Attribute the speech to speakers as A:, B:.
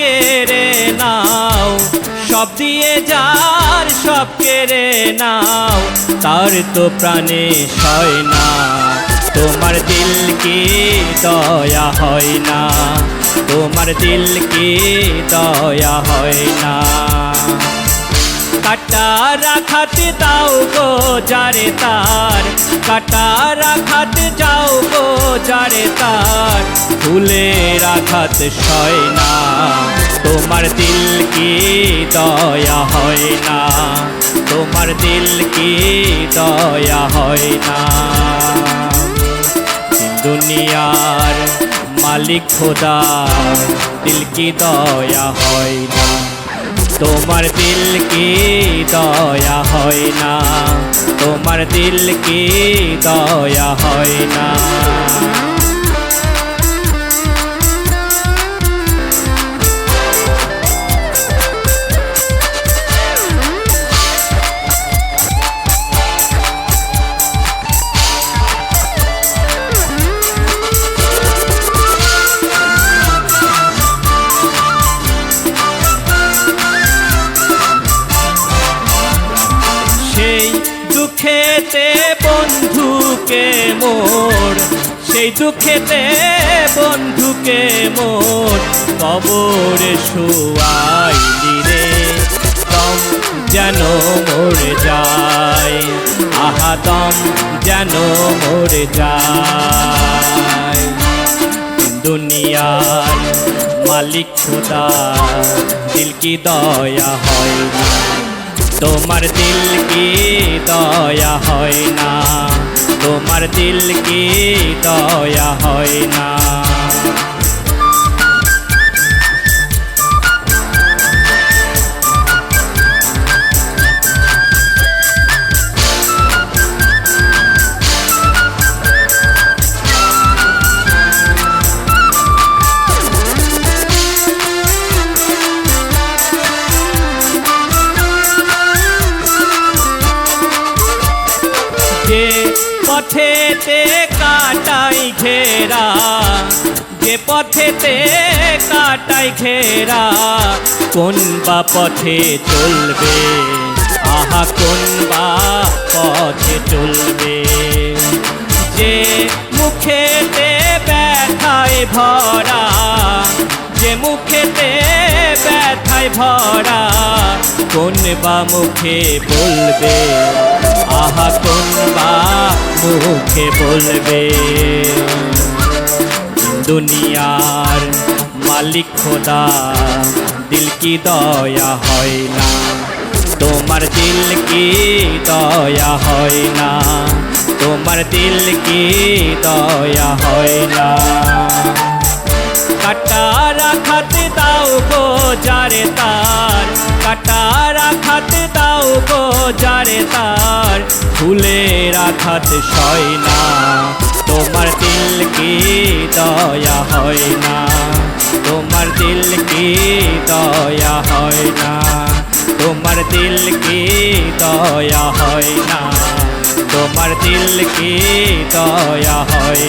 A: কেড়ে নাও, সব দিয়ে যার সব কেড়ে নাও, তার তো প্রাণে সয় না। তোমার দিল কি দয়া হয় না, তোমার দিল কি দয়া হয় না। কাটার আঘাত দাও গো যারে তার, কাটার আঘাত যাও গো যারে তার, ফুলের আঘাত সয় না। তোমার দিল কি দয়া হয় না, তোমার দিল কি দয়া হয় না। দুনিয়ার মালিক খোদা, দিল কি দয়া হয় না, তোমার দিল কি দয়া হয় না, তোমার দিল কি দয়া হয় না। দুঃখেতে বন্ধুকে মোর, সেই দুঃখেতে বন্ধুকে মোর, কবরে শুয়াইলি রে, দম যেন মরে যায়, আহা দম যেন মরে যায়। দুনিয়ার মালিক খোদা, দিল কি দয়া হয় না, তোমার দিল কি দয়া হয় না, তোমার দিল কি দয়া হয় না। যে পথেতে কাটাই ঘেরা, যে পথেতে কাটাই ঘেরা, কোন বা পথে চলবে, আহা কোন বা পথে চলবে। যে মুখেতে ব্যথায় ভরা, যে মুখেতে ব্যথায় ভরা, কোন বা মুখে বলবে, আহা কোন বা মুখে বলবে। দুনিয়ার মালিক খোদা, দিল কি দয়া হয় না, তোমার দিল কি দয়া হয় না, তোমার দিল কি দয়া হয় না। কাটার আঘাত দাও গো যারে তার, কাটার আঘাত দাও গো যারে তার, ফুলের আঘাত সয় না। তোমার দিল কি দয়া হয় না, তোমার দিল কি দয়া হয় না, তোমার দিল কি দয়া হয় না, তোমার দিল কি দয়া হয়